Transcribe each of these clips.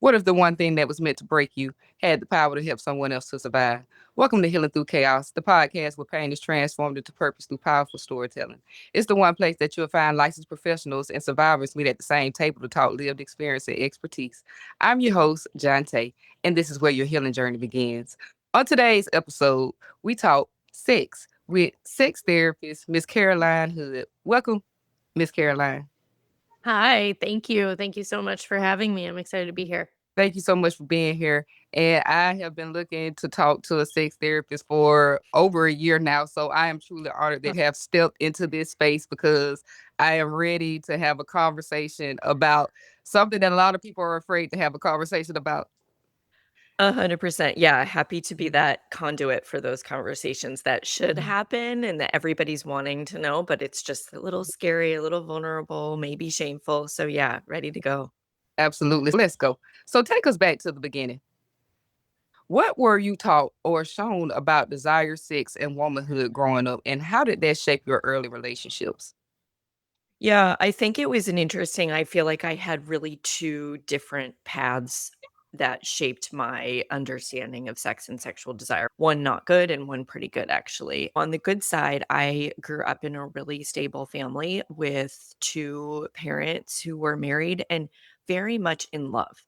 What if the one thing that was meant to break you had the power to help someone else to survive? Welcome to Healing Through Chaos, the podcast where pain is transformed into purpose through powerful storytelling. It's the one place that you'll find licensed professionals and survivors meet at the same table to talk lived experience and expertise. I'm your host, John Tay, and this is where your healing journey begins. On today's episode, we talk sex with sex therapist, Miss Caroline Hood. Welcome, Miss Caroline. Hi, thank you. Thank you so much for having me. I'm excited to be here. Thank you so much for being here. And I have been looking to talk to a sex therapist for over a year now. So I am truly honored that you have stepped into this space because I am ready to have a conversation about something that a lot of people are afraid to have a conversation about. 100%. Yeah, happy to be that conduit for those conversations that should Mhm. happen and that everybody's wanting to know, but it's just a little scary, a little vulnerable, maybe shameful. So, yeah, ready to go. Absolutely. Let's go. So take us back to the beginning. What were you taught or shown about desire, sex, and womanhood growing up? And how did that shape your early relationships? Yeah, I think it was an interesting I feel like I had really 2 different paths that shaped my understanding of sex and sexual desire. One not good and one pretty good, actually. On the good side, I grew up in a really stable family with 2 parents who were married and very much in love.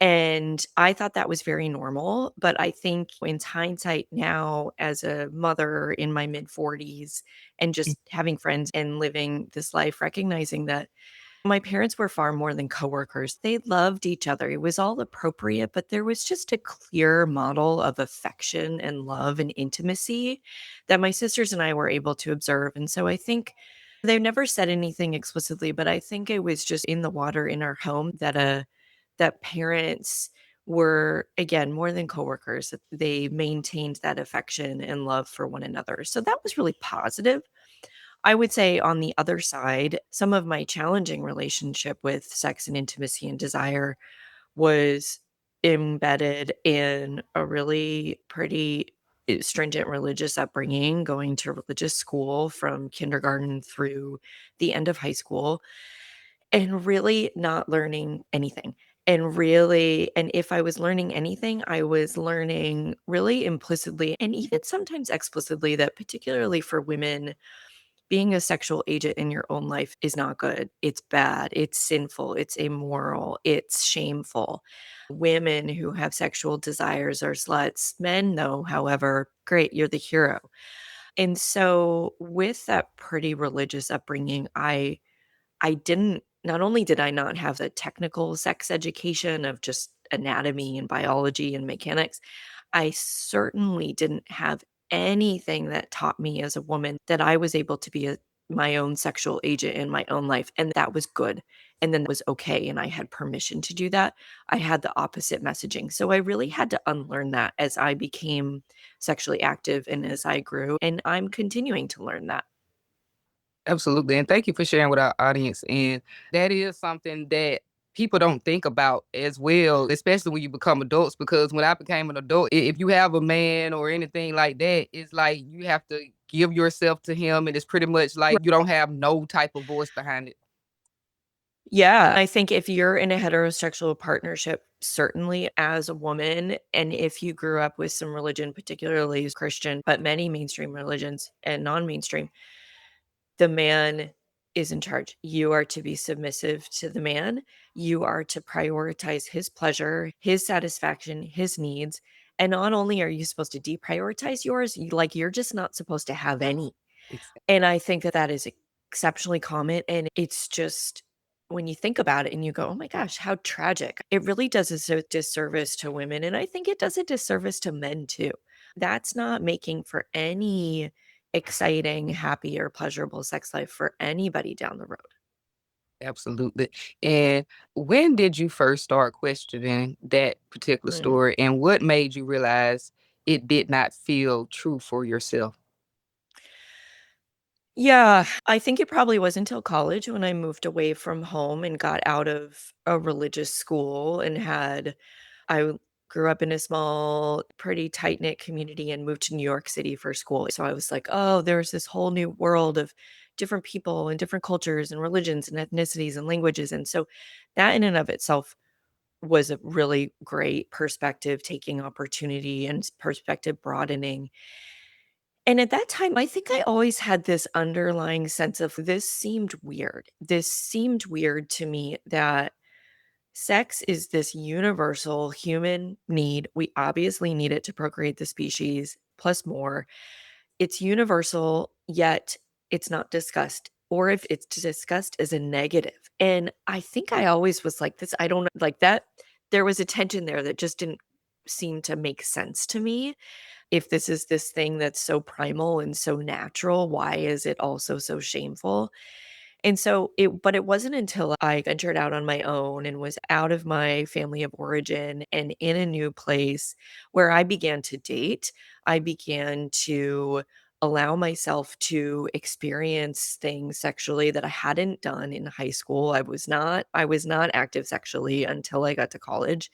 And I thought that was very normal, but I think in hindsight now as a mother in my mid-40s and just having friends and living this life, recognizing that my parents were far more than coworkers. They loved each other. It was all appropriate, but there was just a clear model of affection and love and intimacy that my sisters and I were able to observe. And so I think they never said anything explicitly, but I think it was just in the water in our home that parents were again more than coworkers. That they maintained that affection and love for one another. So that was really positive. I would say on the other side, some of my challenging relationship with sex and intimacy and desire was embedded in a really pretty stringent religious upbringing, going to religious school from kindergarten through the end of high school and really not learning anything. And if I was learning anything, I was learning really implicitly and even sometimes explicitly that particularly for women, being a sexual agent in your own life is not good. It's bad. It's sinful. It's immoral. It's shameful. Women who have sexual desires are sluts. Men, though, however, great, you're the hero. And so, with that pretty religious upbringing, I didn't not only did I not have the technical sex education of just anatomy and biology and mechanics, I certainly didn't have anything that taught me as a woman that I was able to be my own sexual agent in my own life, and that was good, and then that was okay, and I had permission to do that. I had the opposite messaging, so I really had to unlearn that as I became sexually active and as I grew, and I'm continuing to learn that. Absolutely. And thank you for sharing with our audience. And that is something that people don't think about as well, especially when you become adults. Because when I became an adult, if you have a man or anything like that, it's like you have to give yourself to him. And it's pretty much like you don't have no type of voice behind it. Yeah, I think if you're in a heterosexual partnership, certainly as a woman, and if you grew up with some religion, particularly Christian, but many mainstream religions and non-mainstream, the man is in charge. You are to be submissive to the man. You are to prioritize his pleasure, his satisfaction, his needs. And not only are you supposed to deprioritize yours, you're just not supposed to have any. Exactly. And I think that that is exceptionally common, and it's just when you think about it and you go, "Oh my gosh, how tragic." It really does a disservice to women, and I think it does a disservice to men too. That's not making for any exciting, happy, or pleasurable sex life for anybody down the road. Absolutely. And when did you first start questioning that particular Mm. story? And what made you realize it did not feel true for yourself? Yeah, I think it probably was until college when I moved away from home and got out of a religious school and had I grew up in a small, pretty tight-knit community and moved to New York City for school. So I was like, "Oh, there's this whole new world of different people and different cultures and religions and ethnicities and languages." And so that in and of itself was a really great perspective taking opportunity and perspective broadening. And at that time, I think I always had this underlying sense of this seemed weird. This seemed weird to me that sex is this universal human need. We obviously need it to procreate the species, plus more. It's universal, yet it's not discussed, or if it's discussed as a negative. And I think I always was like this. I don't like that. There was a tension there that just didn't seem to make sense to me. If this is this thing that's so primal and so natural, why is it also so shameful? And so it wasn't until I ventured out on my own and was out of my family of origin and in a new place where I began to date, I began to allow myself to experience things sexually that I hadn't done in high school. I was not active sexually until I got to college.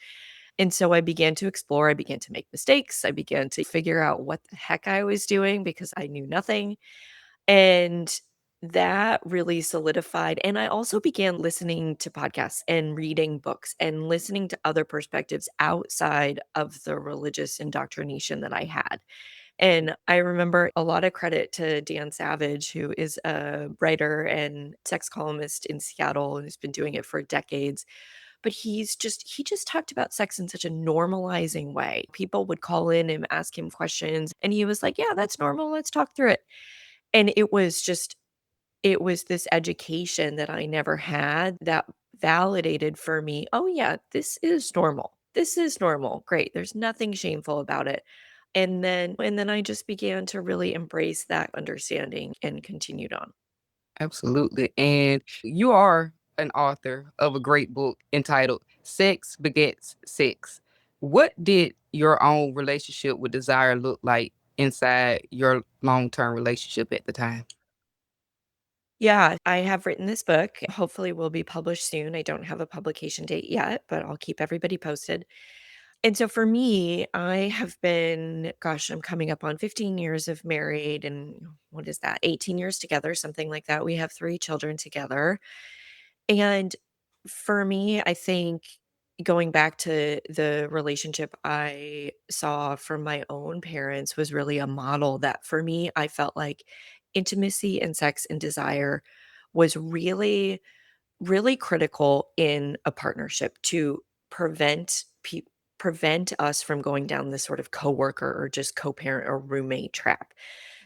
And so I began to explore, I began to make mistakes, I began to figure out what the heck I was doing because I knew nothing. And that really solidified, and I also began listening to podcasts and reading books and listening to other perspectives outside of the religious indoctrination that I had. And I remember a lot of credit to Dan Savage, who is a writer and sex columnist in Seattle and has been doing it for decades. But he just talked about sex in such a normalizing way. People would call in and ask him questions, and he was like, "Yeah, that's normal. Let's talk through it." And it was this education that I never had that validated for me, "Oh, yeah, this is normal. This is normal. Great. There's nothing shameful about it." And then I just began to really embrace that understanding and continued on. Absolutely. And you are an author of a great book entitled Sex Begets Sex. What did your own relationship with desire look like inside your long term relationship at the time? Yeah, I have written this book. Hopefully will be published soon. I don't have a publication date yet, but I'll keep everybody posted. And so for me, I have been, gosh, I'm coming up on 15 years of married and what is that? 18 years together, something like that. We have 3 children together. And for me, I think going back to the relationship I saw from my own parents was really a model that for me, I felt like intimacy and sex and desire was really critical in a partnership to prevent prevent us from going down this sort of coworker or just co-parent or roommate trap.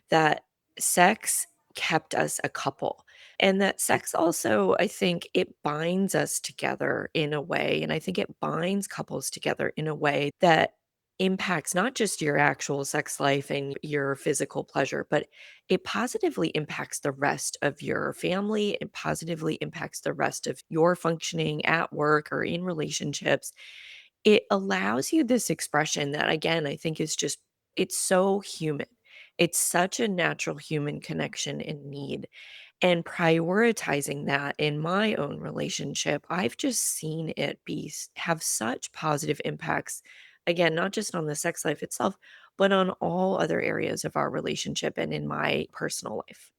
That sex kept us a couple, and that sex also, I think it binds us together in a way, and I think it binds couples together in a way that impacts not just your actual sex life and your physical pleasure, but it positively impacts the rest of your family. It positively impacts the rest of your functioning at work or in relationships. It allows you this expression that, again, I think is just, it's so human. It's such a natural human connection and need. And prioritizing that in my own relationship, I've just seen it have such positive impacts. Again, not just on the sex life itself, but on all other areas of our relationship and in my personal life.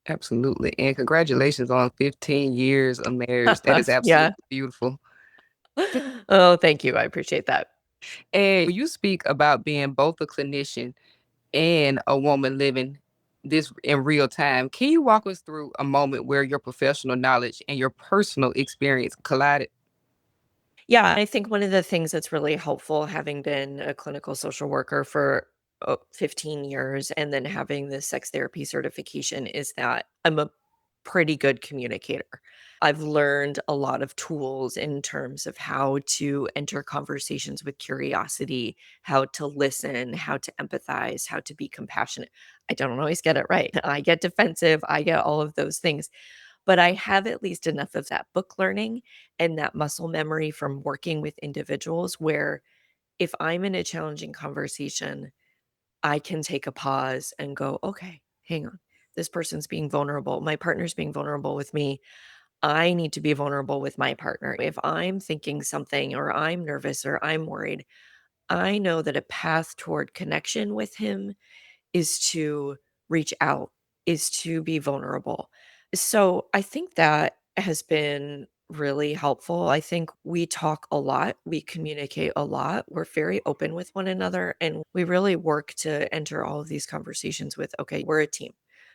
Absolutely. And congratulations on 15 years of marriage. That is Yeah. absolutely beautiful. Oh, thank you. I appreciate that. And you speak about being both a clinician and a woman living this in real time. Can you walk us through a moment where your professional knowledge and your personal experience collided? Yeah, I think one of the things that's really helpful, having been a clinical social worker for 15 years and then having the sex therapy certification, is that I'm a pretty good communicator. I've learned a lot of tools in terms of how to enter conversations with curiosity, how to listen, how to empathize, how to be compassionate. I don't always get it right. I get defensive, I get all of those things, but I have at least enough of that book learning and that muscle memory from working with individuals where if I'm in a challenging conversation, I can take a pause and go, okay, hang on. This person's being vulnerable. My partner's being vulnerable with me. I need to be vulnerable with my partner. If I'm thinking something or I'm nervous or I'm worried, I know that a path toward connection with him is to reach out, is to be vulnerable. So I think that has been really helpful. I think we talk a lot, we communicate a lot, we're very open with one another, and we really work to enter all of these conversations with, okay, we're a team.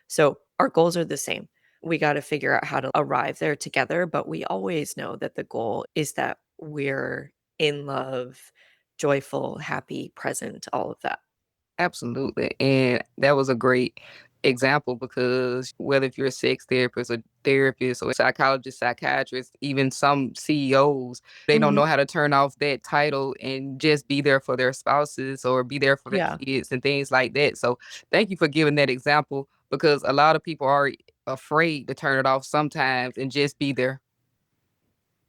So our goals are the same. We got to figure out how to arrive there together, but we always know that the goal is that we're in love, joyful, happy, present, all of that. Absolutely. And that was a great example because whether if you're a sex therapist or psychologist, psychiatrist, even some CEOs, they don't Mhm. know how to turn off that title and just be there for their spouses or be there for their Yeah. kids and things like that. So thank you for giving that example because a lot of people are afraid to turn it off sometimes and just be there.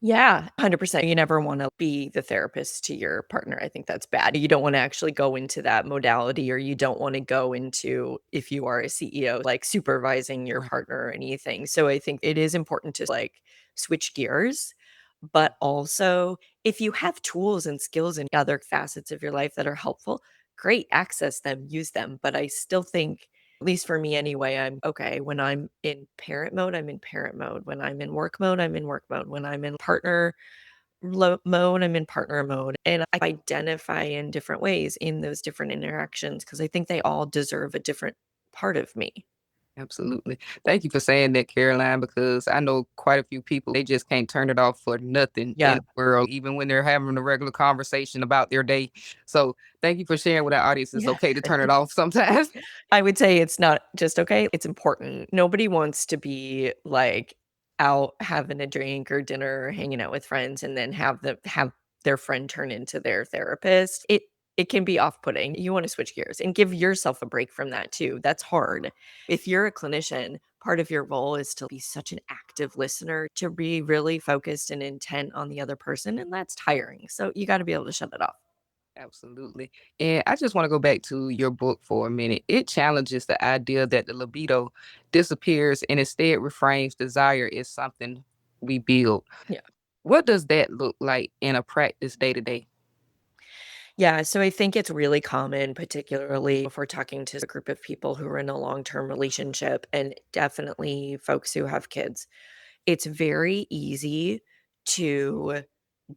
Yeah, 100%. You never wanna be the therapist to your partner, I think that's bad. You don't wanna actually go into that modality, or you don't wanna go into, if you are a CEO, like, supervising your Right. partner or anything. So I think it is important to, like, switch gears, but also, if you have tools and skills in other facets of your life that are helpful, great, access them, use them, but I still think, at least for me anyway, I'm okay, when I'm in parent mode, I'm in parent mode. When I'm in work mode, I'm in work mode. When I'm in partner mode, I'm in partner mode. And I identify in different ways in those different interactions because I think they all deserve a different part of me. Absolutely. Thank you for saying that, Caroline, because I know quite a few people, they just can't turn it off for nothing in Yeah. the world, even when they're having a regular conversation about their day. So thank you for sharing with our audience. It's Yeah. okay to turn it off sometimes. I would say it's not just okay, it's important. Nobody wants to be, like, out having a drink or dinner or hanging out with friends and then have their friend turn into their therapist. It can be off-putting. You wanna switch gears and give yourself a break from that too. That's hard. If you're a clinician, part of your role is to be such an active listener, to be really focused and intent on the other person, and that's tiring. So you gotta be able to shut it off. Absolutely. And I just want to go back to your book for a minute. It challenges the idea that the libido disappears and instead reframes desire is something we build. Yeah. What does that look like in a practice day to day? Yeah, so I think it's really common, particularly if we're talking to a group of people who are in a long term relationship and definitely folks who have kids. It's very easy to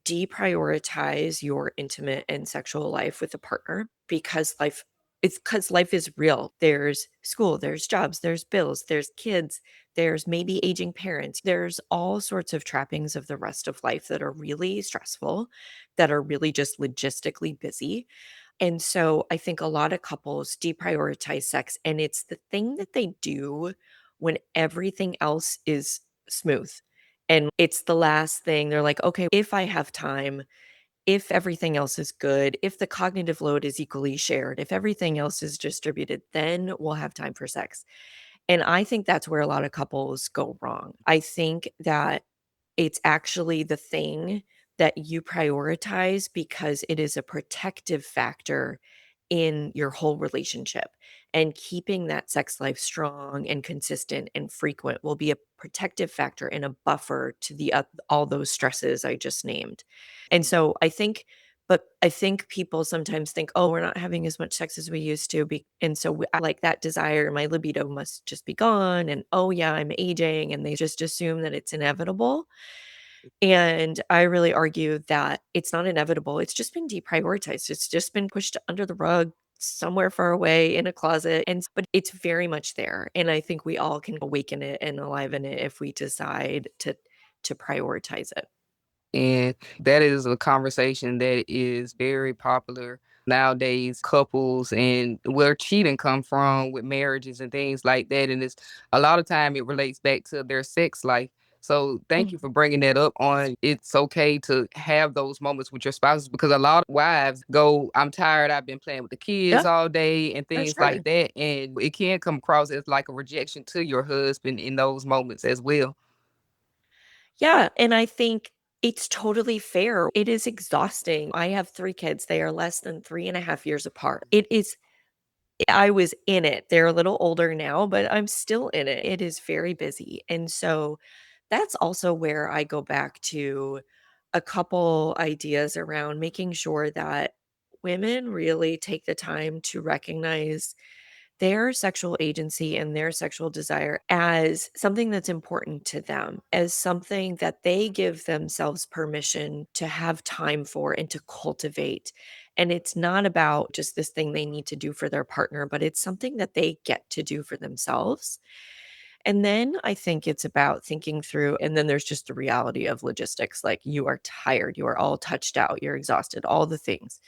deprioritize your intimate and sexual life with a partner because life is real. There's school, there's jobs, there's bills, there's kids, there's maybe aging parents. There's all sorts of trappings of the rest of life that are really stressful, that are really just logistically busy. And so I think a lot of couples deprioritize sex, and it's the thing that they do when everything else is smooth. And it's the last thing they're like, okay, if I have time, if everything else is good, if the cognitive load is equally shared, if everything else is distributed, then we'll have time for sex. And I think that's where a lot of couples go wrong. I think that it's actually the thing that you prioritize because it is a protective factor in your whole relationship. And keeping that sex life strong and consistent and frequent will be a protective factor and a buffer to all those stresses I just named. And so I think people sometimes think, "Oh, we're not having as much sex as we used to," and so I like that desire, my libido must just be gone, and, "Oh, yeah, I'm aging," and they just assume that it's inevitable. And I really argue that it's not inevitable, it's just been deprioritized, it's just been pushed under the rug somewhere far away in a closet, but it's very much there, and I think we all can awaken it and aliven it if we decide to prioritize it. And that is a conversation that is very popular nowadays, couples and where cheating come from with marriages and things like that. And it's a lot of time it relates back to their sex life. So thank you Mhm. for bringing that up on it's okay to have those moments with your spouses because a lot of wives go, I'm tired, I've been playing with the kids Yeah, all day and for things sure. like that. And it can come across as like a rejection to your husband in those moments as well. Yeah, and I think it's totally fair. It is exhausting. I have 3 kids, they are less than 3.5 years apart. It is I was in it. They're a little older now, but I'm still in it. It is very busy, and so that's also where I go back to a couple ideas around making sure that women really take the time to recognize their sexual agency and their sexual desire as something that's important to them, as something that they give themselves permission to have time for and to cultivate. And it's not about just this thing they need to do for their partner, but it's something that they get to do for themselves. And then I think it's about thinking through, and then there's just the reality of logistics. Like you are tired, you are all touched out, you're exhausted, all the things.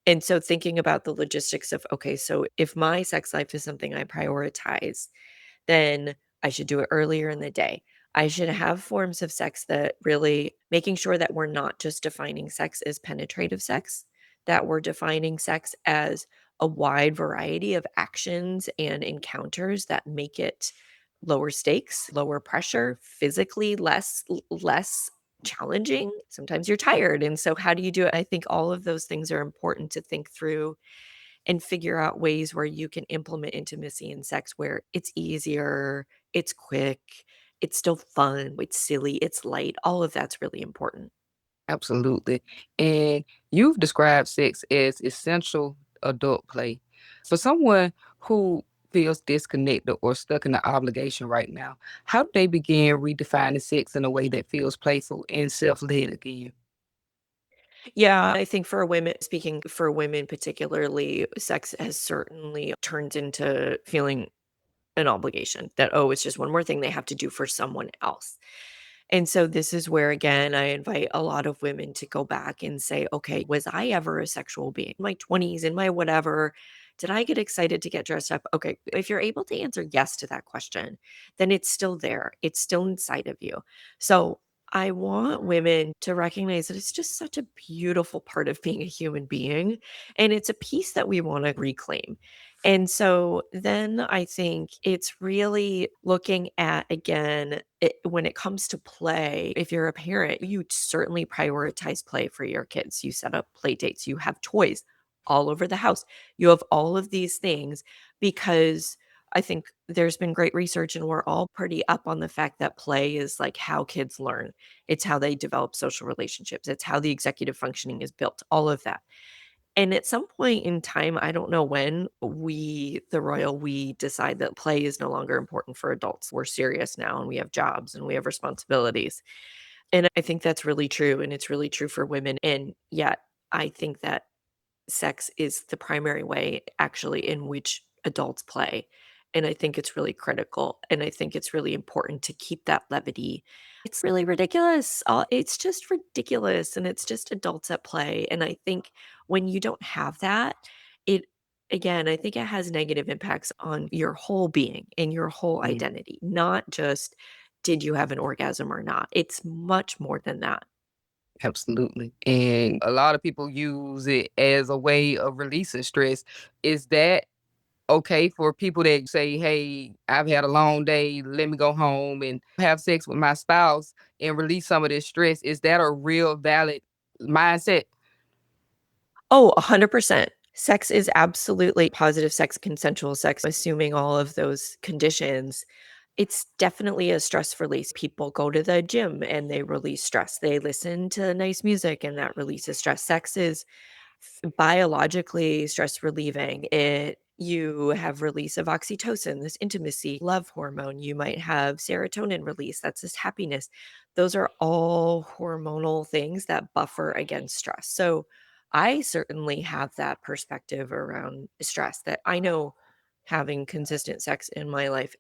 And so thinking about the logistics of, okay, so if my sex life is something I prioritize, then I should do it earlier in the day. I should have forms of sex that really making sure that we're not just defining sex as penetrative sex, that we're defining sex as a wide variety of actions and encounters that make it lower stakes, lower pressure, physically less challenging. Sometimes you're tired, and so how do you do it? I think all of those things are important to think through and figure out ways where you can implement intimacy and sex where it's easier, it's quick, it's still fun, it's silly, it's light. All of that's really important. Absolutely. And you've described sex as essential adult play. For someone who feels disconnected or stuck in the obligation right now, how do they begin redefining sex in a way that feels playful and self led again? Yeah, I think for women, speaking for women particularly, sex has certainly turned into feeling an obligation that, oh, it's just one more thing they have to do for someone else. And so this is where, again, I invite a lot of women to go back and say, okay, was I ever a sexual being? In my 20s, in my whatever, did I get excited to get dressed up? Okay, if you're able to answer yes to that question, then it's still there. It's still inside of you. So I want women to recognize that it's just such a beautiful part of being a human being. And it's a piece that we want to reclaim. And so then I think it's really looking at, again, when it comes to play, if you're a parent, you certainly prioritize play for your kids. You set up play dates, you have toys all over the house. You have all of these things because I think there's been great research and we're all pretty up on the fact that play is like how kids learn. It's how they develop social relationships. It's how the executive functioning is built, all of that. And at some point in time, I don't know when the royal we decide that play is no longer important for adults. We're serious now and we have jobs and we have responsibilities. And I think that's really true. And it's really true for women. And yet, I think that sex is the primary way actually in which adults play. And I think it's really critical. And I think it's really important to keep that levity. It's really ridiculous. It's just ridiculous. And it's just adults at play. And I think when you don't have that, it, again, I think it has negative impacts on your whole being and your whole Mm, identity, not just did you have an orgasm or not. It's much more than that. absolutely. And a lot of people use it as a way of releasing stress. Is that okay for people that say, "Hey, I've had a long day. Let me go home and have sex with my spouse and release some of this stress." Is that a real valid mindset? Oh, 100%. Sex is absolutely positive sex, consensual sex, assuming all of those conditions. It's definitely a stress release. People go to the gym and they release stress. They listen to nice music and that releases stress. Sex is biologically stress relieving. It you have release of oxytocin, this intimacy, love hormone. You might have serotonin release. That's this happiness. Those are all hormonal things that buffer against stress. So I certainly have that perspective around stress that I know having consistent sex in my life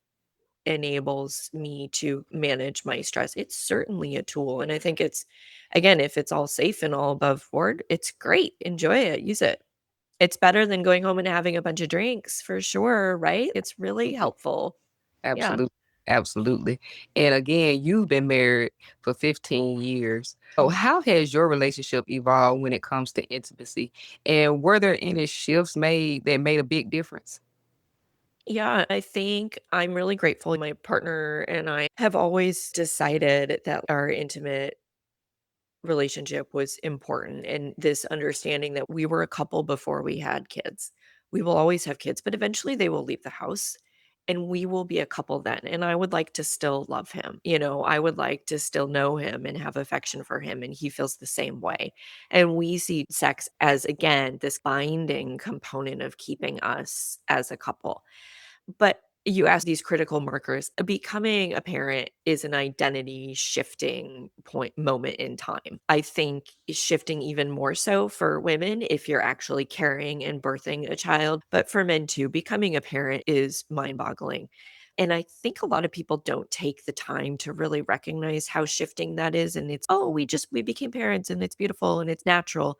enables me to manage my stress. It's certainly a tool. And I think it's, again, if it's all safe and all above board, it's great. Enjoy it, use it. It's better than going home and having a bunch of drinks for sure, right? It's really helpful. Yeah. Absolutely. Absolutely. And again, you've been married for 15 years. So Mhm. how has your relationship evolved when it comes to intimacy? And were there any shifts made that made a big difference? Yeah, I think I'm really grateful. My partner and I have always decided that our intimate relationship was important and this understanding that we were a couple before we had kids. We will always have kids, but eventually they will leave the house and we will be a couple then. And I would like to still love him. I would like to still know him and have affection for him. And he feels the same way. And we see sex as, again, this binding component of keeping us as a couple. But you ask these critical markers. Becoming a parent is an identity shifting point moment in time. I think is shifting even more so for women if you're actually carrying and birthing a child, but for men too, becoming a parent is mind-boggling. And I think a lot of people don't take the time to really recognize how shifting that is, and it's, "Oh, we became parents and it's beautiful and it's natural."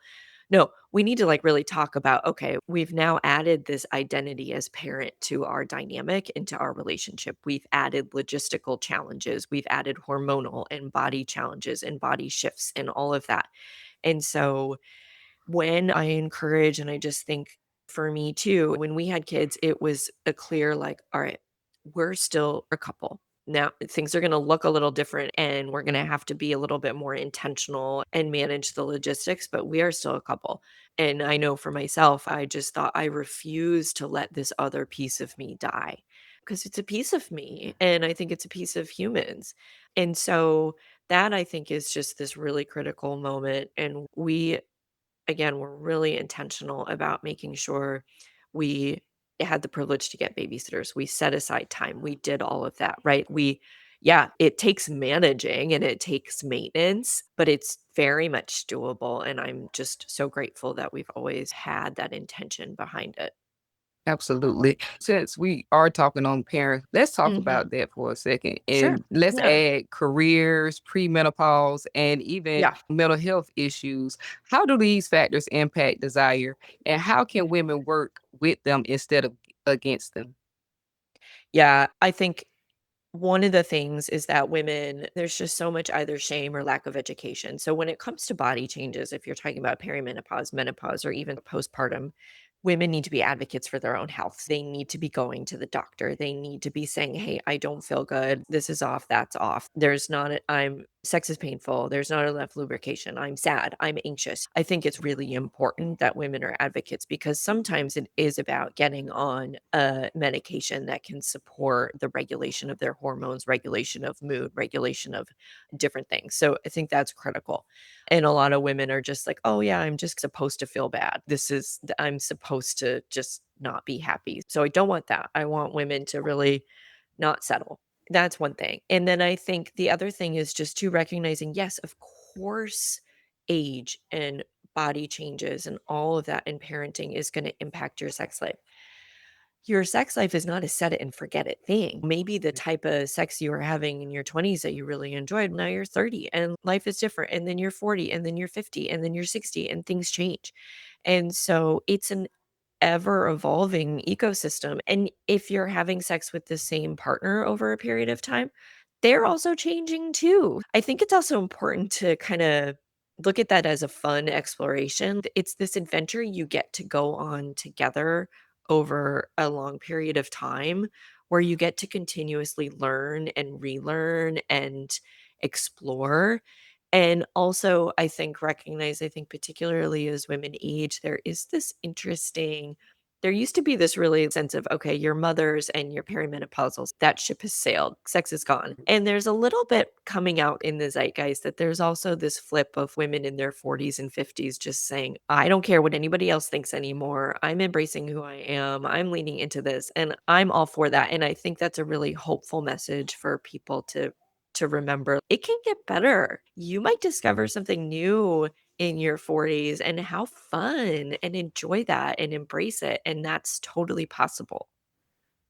No, we need to, like, really talk about, okay, we've now added this identity as parent to our dynamic, into our relationship. We've added logistical challenges, we've added hormonal and body challenges and body shifts and all of that. And so when I encourage and I just think for me too, when we had kids, it was a clear like, all right, we're still a couple. Now things are going to look a little different and we're going to have to be a little bit more intentional and manage the logistics, but we are still a couple. And I know for myself, I just thought I refuse to let this other piece of me die because it's a piece of me and I think it's a piece of humans. And so that I think is just this really critical moment. And we again, we're really intentional about making sure we had the privilege to get babysitters. We set aside time. We did all of that, right? Yeah, it takes managing and it takes maintenance, but it's very much doable. And I'm just so grateful that we've always had that intention behind it. Absolutely. Since we are talking on parents, let's talk Mhm. about that for a second. Sure. And let's Yeah. add careers, premenopause, and even Yeah. mental health issues. How do these factors impact desire? And how can Mhm. women work with them instead of against them? Yeah. I think one of the things is that women, there's just so much either shame or lack of education. So when it comes to body changes, if you're talking about perimenopause, menopause, or even postpartum, women need to be advocates for their own health. They need to be going to the doctor. They need to be saying, "Hey, I don't feel good. This is off, that's off. There's not a, I'm sex is painful. There's not enough lubrication. I'm sad. I'm anxious." I think it's really important that women are advocates because sometimes it is about getting on a medication that can support the regulation of their hormones, regulation of mood, regulation of different things. So I think that's critical. And a lot of women are just like, "Oh, yeah, I'm just supposed to feel bad. I'm supposed to just not be happy." So I don't want that. I want women to really not settle. That's one thing. And then I think the other thing is just to recognizing, yes, of course, age and body changes and all of that in parenting is going to impact your sex life. Your sex life is not a set it and forget it thing. Maybe the type of sex you were having in your 20s that you really enjoyed, now you're 30 and life is different. And then you're 40 and then you're 50 and then you're 60 and things change. And so it's an ever evolving ecosystem. And if you're having sex with the same partner over a period of time, they're also changing too. I think it's also important to kind of look at that as a fun exploration. It's this adventure you get to go on together over a long period of time where you get to continuously learn and relearn and explore. And also, I think recognize, I think particularly as women age, there is this interesting there used to be this really sense of, okay, your mothers and your perimenopausals, that ship has sailed, sex is gone. And there's a little bit coming out in the zeitgeist that there's also this flip of women in their 40s and 50s just saying, I don't care what anybody else thinks anymore. I'm embracing who I am. I'm leaning into this and I'm all for that. And I think that's a really hopeful message for people to remember. It can get better. You might discover something new in your 40s and have fun and enjoy that and embrace it, and that's totally possible.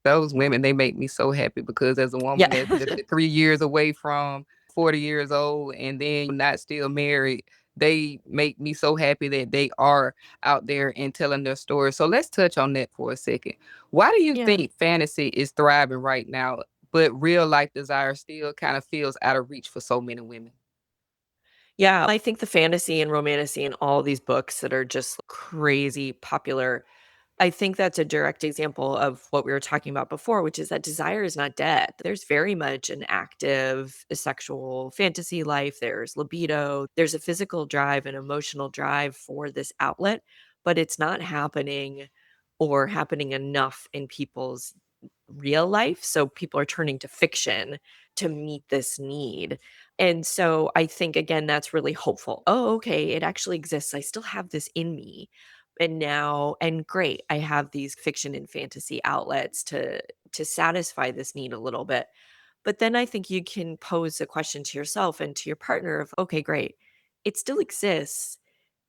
Those women, they make me so happy because as a woman Yeah. that's just 3 years away from 40 years old and then not still married, they make me so happy that they are out there and telling their story. So let's touch on that for a second. Why do you Yeah. think fantasy is thriving right now, but real life desire still kind of feels out of reach for so many women? Yeah, I think the fantasy and romantasy and all these books that are just crazy popular, I think that's a direct example of what we were talking about before, which is that desire is not dead. There's very much an active sexual fantasy life. There's libido. There's a physical drive, an emotional drive for this outlet, but it's not happening or happening enough in people's real life. So people are turning to fiction to meet this need. And so I think, again, that's really hopeful. Oh, okay, it actually exists. I still have this in me. And now, and great, I have these fiction and fantasy outlets to satisfy this need a little bit. But then I think you can pose a question to yourself and to your partner of, okay, great. It still exists.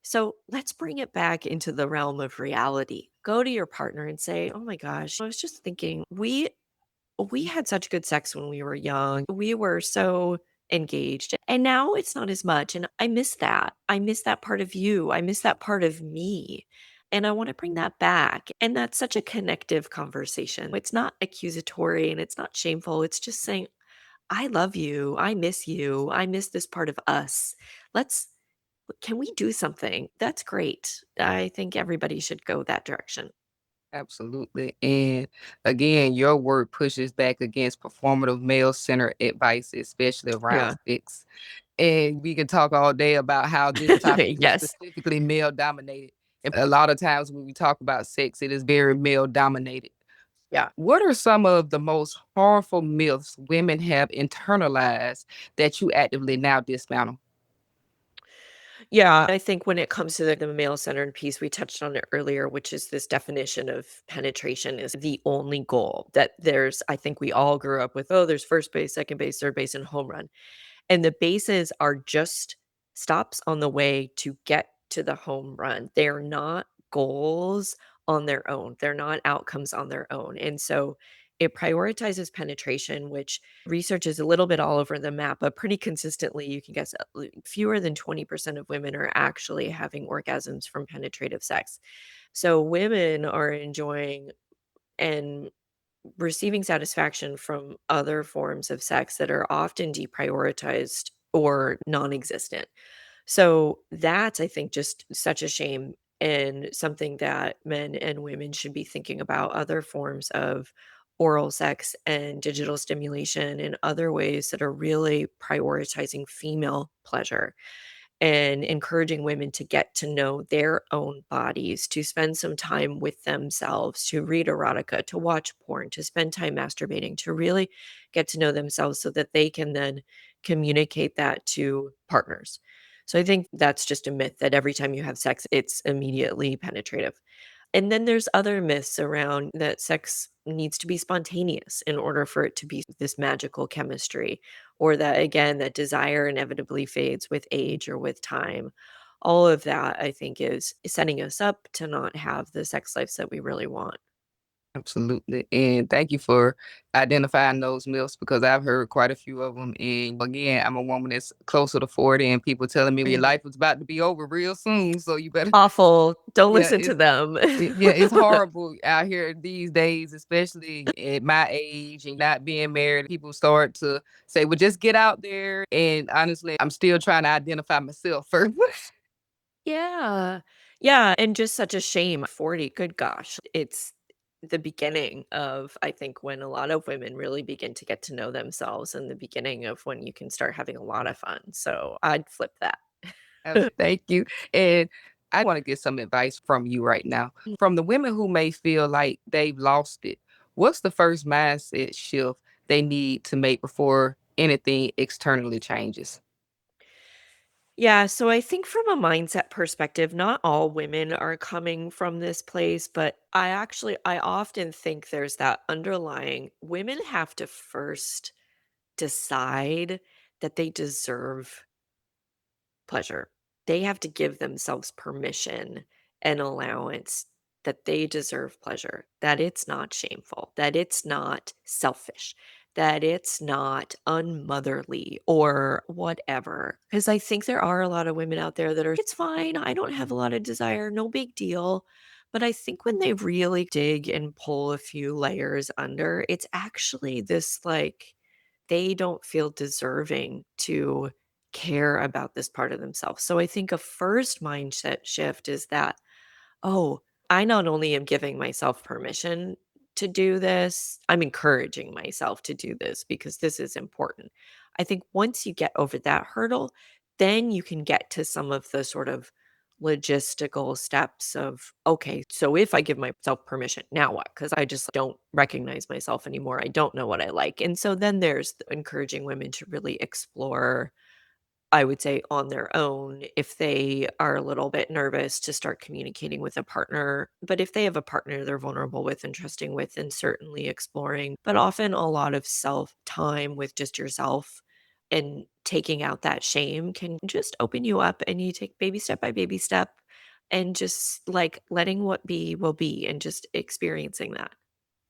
So let's bring it back into the realm of reality. Go to your partner and say, "Oh my gosh, I was just thinking we had such good sex when we were young. We were so engaged. And now it's not as much. And I miss that. I miss that part of you. I miss that part of me. And I want to bring that back." And that's such a connective conversation. It's not accusatory and it's not shameful. It's just saying, I love you. I miss you. I miss this part of us. Let's, can we do something? That's great. I think everybody should go that direction. Absolutely. And again, your work pushes back against performative male centered advice, especially around Yeah. sex. And we can talk all day about how this topic is Yes. specifically male dominated. And a lot of times when we talk about sex, it is very male dominated. Yeah. What are some of the most harmful myths women have internalized that you actively now dismantle? Yeah, I think when it comes to the male-centered piece, we touched on it earlier, which is this definition of penetration is the only goal that there's I think we all grew up with, oh, there's first base, second base, third base, and home run. And the bases are just stops on the way to get to the home run. They're not goals on their own. They're not outcomes on their own. And so it prioritizes penetration, which research is a little bit all over the map, but pretty consistently, you can guess fewer than 20% of women are actually having orgasms from penetrative sex. So women are enjoying and receiving satisfaction from other forms of sex that are often deprioritized or non-existent. So that's, I think, just such a shame and something that men and women should be thinking about other forms of oral sex and digital stimulation and other ways that are really prioritizing female pleasure and encouraging women to get to know their own bodies, to spend some time with themselves, to read erotica, to watch porn, to spend time masturbating, to really get to know themselves so that they can then communicate that to partners. So I think that's just a myth that every time you have sex, it's immediately penetrative. And then there's other myths around that sex needs to be spontaneous in order for it to be this magical chemistry, or that, again, that desire inevitably fades with age or with time. All of that, I think, is setting us up to not have the sex lives that we really want. Absolutely. And thank you for identifying those myths because I've heard quite a few of them. And again, I'm a woman that's closer to 40 and people telling me your Mm. life is about to be over real soon. So you better, Awful. Don't yeah, listen to them. yeah, it's horrible out here these days, especially at my age and not being married. People start to say, well, just get out there. And honestly, I'm still trying to identify myself first. Yeah. Yeah, and just such a shame. 40, good gosh. It's the beginning of, I think, when a lot of women really begin to get to know themselves and the beginning of when you can start having a lot of fun. So I'd flip that. Thank you. And I want to get some advice from you right now. From the women who may feel like they've lost it, what's the first mindset shift they need to make before anything externally changes? Yeah, so I think from a mindset perspective, not all women are coming from this place, but I often think there's that underlying women have to first decide that they deserve pleasure. They have to give themselves permission and allowance that they deserve pleasure, that it's not shameful, that it's not selfish, that it's not unmotherly or whatever. Because I think there are a lot of women out there that are, it's fine. I don't have a lot of desire, no big deal. But I think when they really dig and pull a few layers under, it's actually this like, they don't feel deserving to care about this part of themselves. So I think a first mindset shift is that, oh, I not only am giving myself permission to do this, I'm encouraging myself to do this because this is important. I think once you get over that hurdle, then you can get to some of the sort of logistical steps of, okay, so if I give myself permission, now what? Because I just don't recognize myself anymore. I don't know what I like. And so then there's encouraging women to really explore I would say on their own if they are a little bit nervous to start communicating with a partner. But if they have a partner they're vulnerable with and trusting with, then certainly exploring. But often a lot of self time with just yourself and taking out that shame can just open you up and you take baby step by baby step and just like letting what be will be and just experiencing that.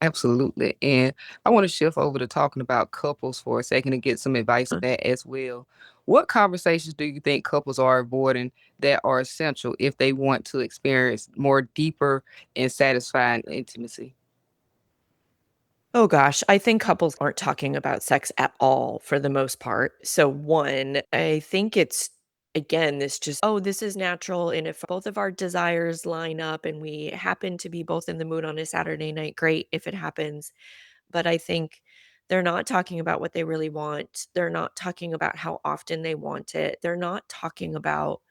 Absolutely. And I want to shift over to talking about couples for a second and get some advice on that as well. What conversations do you think couples are avoiding that are essential if they want to experience more deeper and satisfying intimacy? Oh gosh, I think couples aren't talking about sex at all for the most part. So one, I think it's again this just oh this is natural and if both of our desires line up and we happen to be both in the mood on a Saturday night, great if it happens. But I think they're not talking about what they really want. They're not talking about how often they want it. They're not talking about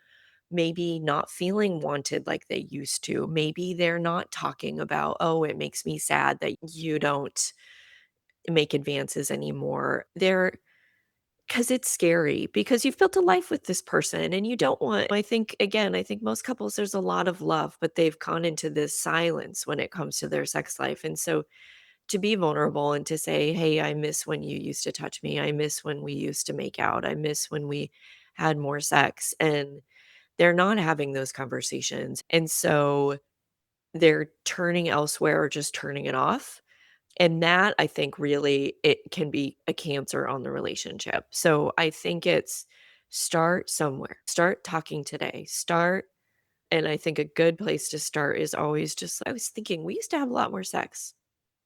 maybe not feeling wanted like they used to. Maybe they're not talking about, oh, it makes me sad that you don't make advances anymore. They're because it's scary because you've built a life with this person and you don't want I think again, I think most couples there's a lot of love, but they've gone into this silence when it comes to their sex life. And so to be vulnerable and to say, "Hey, I miss when you used to touch me. I miss when we used to make out. I miss when we had more sex." And they're not having those conversations. And so they're turning elsewhere or just turning it off. And that I think really it can be a cancer on the relationship. So I think it's start somewhere. Start talking today. Start and I think a good place to start is always just I was thinking we used to have a lot more sex.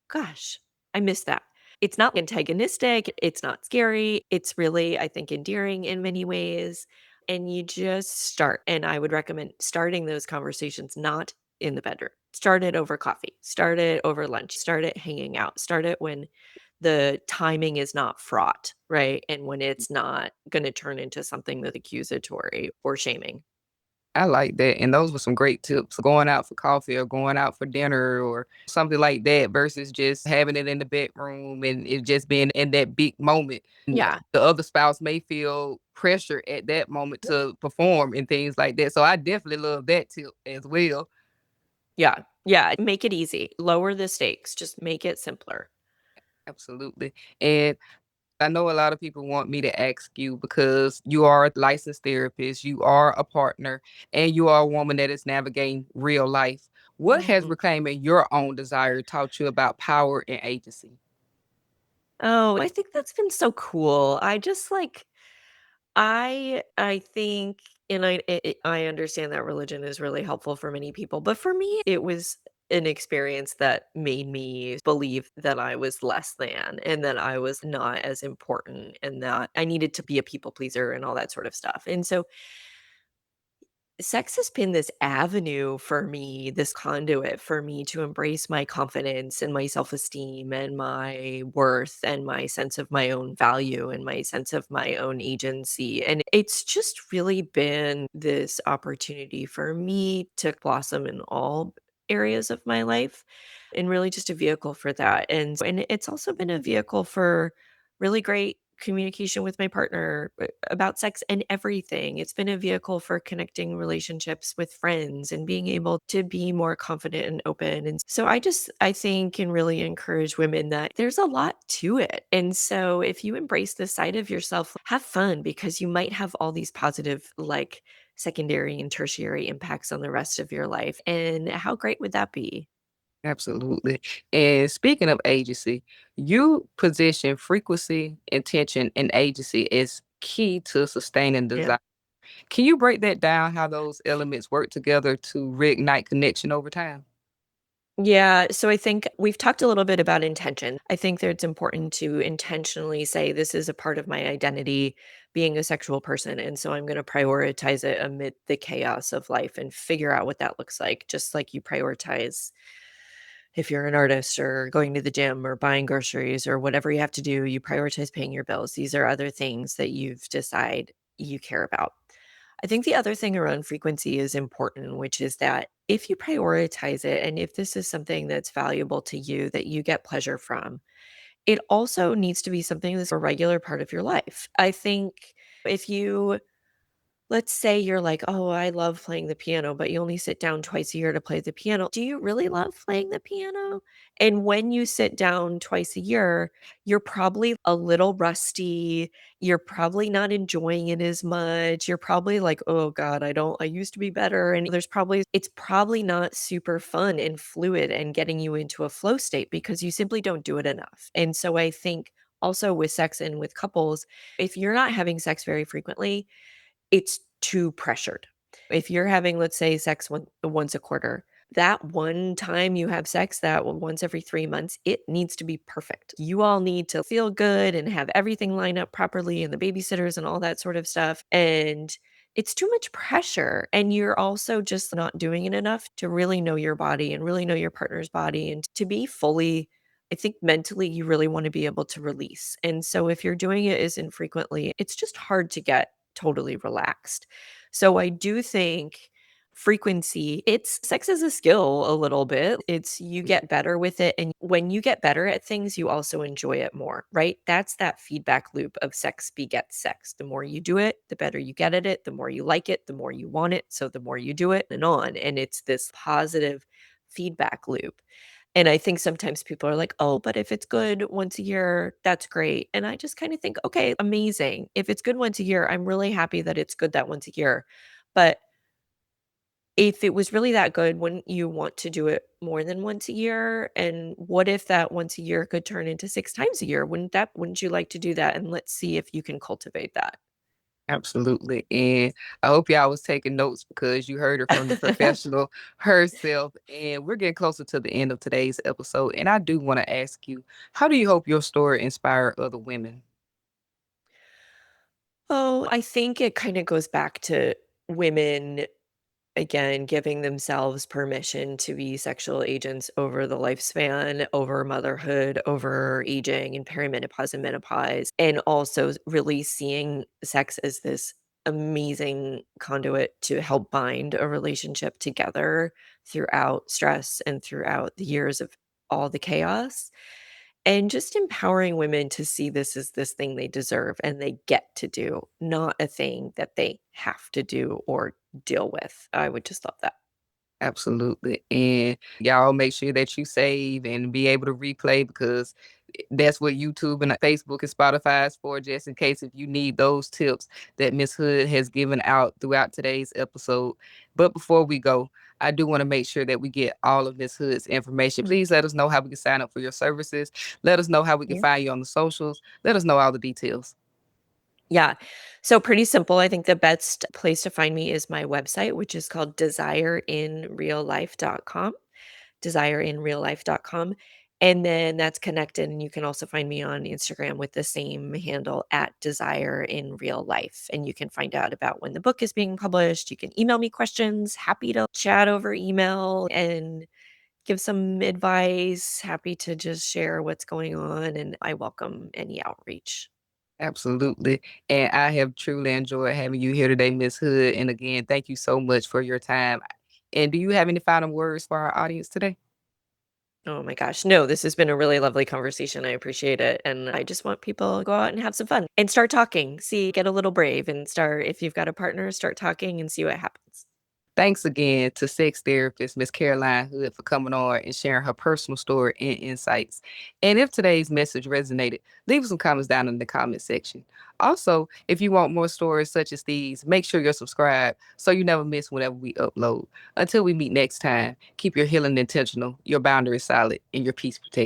Gosh, I miss that. It's not antagonistic, it's not scary, it's really, I think, endearing in many ways, and you just start, and I would recommend starting those conversations not in the bedroom. Start it over coffee, start it over lunch, start it hanging out, start it when the timing is not fraught, right? And when it's not gonna turn into something that's accusatory or shaming. I like that. And those were some great tips going out for coffee or going out for dinner or something like that versus just having it in the bedroom and it just being in that big moment. Yeah. The other spouse may feel pressure at that moment to perform and things like that. So I definitely love that tip as well. Yeah, yeah, make it easy, lower the stakes, just make it simpler. Absolutely. And I know a lot of people want me to ask you because you are a licensed therapist, you are a partner, and you are a woman that is navigating real life. What has Mhm. reclaiming your own desire taught you about power and agency? Oh, I think that's been so cool. I just, like I think and I understand that religion is really helpful for many people, but for me, it was an experience that made me believe that I was less than and that I was not as important and that I needed to be a people pleaser and all that sort of stuff. And so sex has been this avenue for me, this conduit for me to embrace my confidence and my self-esteem and my worth and my sense of my own value and my sense of my own agency. And it's just really been this opportunity for me to blossom in all areas of my life and really just a vehicle for that. And it's also been a vehicle for really great communication with my partner about sex and everything. It's been a vehicle for connecting relationships with friends and being able to be more confident and open. And so I think can really encourage women that there's a lot to it. And so if you embrace this side of yourself, have fun because you might have all these positive like secondary and tertiary impacts on the rest of your life. And how great would that be? Absolutely. And speaking of agency, you position frequency, intention, and agency as key to sustaining Yeah. desire. Can you break that down, how those elements work together to reignite connection over time? Yeah, so I think we've talked a little bit about intention. I think that it's important to intentionally say this is a part of my identity, being a sexual person, and so I'm going to prioritize it amid the chaos of life and figure out what that looks like, just like you prioritize if you're an artist or going to the gym or buying groceries or whatever you have to do, you prioritize paying your bills. These are other things that you've decide you care about. I think the other thing around frequency is important, which is that if you prioritize it and if this is something that's valuable to you that you get pleasure from, it also needs to be something that's a regular part of your life. I think if you let's say you're like, "Oh, I love playing the piano," but you only sit down twice a year to play the piano. Do you really love playing the piano? And when you sit down twice a year, you're probably a little rusty. You're probably not enjoying it as much. You're probably like, "Oh god, I used to be better." And it's probably not super fun and fluid and getting you into a flow state because you simply don't do it enough. And so I think also with sex and with couples, if you're not having sex very frequently, it's too pressured. If you're having, let's say, sex once a quarter, that one time you have sex, that once every 3 months, it needs to be perfect. You all need to feel good and have everything line up properly and the babysitters and all that sort of stuff, and it's too much pressure, and you're also just not doing it enough to really know your body and really know your partner's body and to be fully. I think mentally you really wanna be able to release, and so if you're doing it as infrequently, it's just hard to get totally relaxed. So I do think frequency, it's sex is a skill a little bit. It's you get better with it. And when you get better at things, you also enjoy it more, right? That's that feedback loop of sex begets sex. The more you do it, the better you get at it, the more you like it, the more you want it. So the more you do it and on. And it's this positive feedback loop. And I think sometimes people are like, "Oh, but if it's good once a year, that's great." And I just kinda think, "Okay, amazing. If it's good once a year, I'm really happy that it's good that once a year." But if it was really that good, wouldn't you want to do it more than once a year? And what if that once a year could turn into 6 times a year? Wouldn't you like to do that? And let's see if you can cultivate that. Absolutely. And I hope y'all was taking notes because you heard it from the professional herself. And we're getting closer to the end of today's episode. And I do want to ask you, how do you hope your story inspire other women? Oh, I think it kinda goes back to women. Again, giving themselves permission to be sexual agents over the lifespan, over motherhood, over aging and perimenopause and menopause, and also really seeing sex as this amazing conduit to help bind a relationship together throughout stress and throughout the years of all the chaos. And just empowering women to see this as this thing they deserve and they get to do, not a thing that they have to do or deal with. I would just love that. Absolutely. And y'all make sure that you save and be able to replay because that's what YouTube and Facebook and Spotify is for, just in case if you need those tips that Miss Hood has given out throughout today's episode. But before we go, I do want to make sure that we get all of Miss Hood's information. Please let us know how we can sign up for your services. Let us know how we can Yeah. find you on the socials. Let us know all the details. Yeah. So pretty simple. I think the best place to find me is my website, which is called desireinreallife.com. Desireinreallife.com. And then that's connected. And you can also find me on Instagram with the same handle at Desire in Real Life. And you can find out about when the book is being published. You can email me questions. Happy to chat over email and give some advice. Happy to just share what's going on. And I welcome any outreach. Absolutely. And I have truly enjoyed having you here today, Miss Hood. And again, thank you so much for your time. And do you have any final words for our audience today? Oh my gosh. No, this has been a really lovely conversation. I appreciate it. And I just want people to go out and have some fun and start talking. See, get a little brave and start, if you've got a partner, start talking and see what happens. Thanks again to sex therapist Miss Caroline Hood for coming on and sharing her personal story and insights. And if today's message resonated, leave some comments down in the comment section. Also, if you want more stories such as these, make sure you're subscribed so you never miss whenever we upload. Until we meet next time, keep your healing intentional, your boundaries solid, and your peace protected.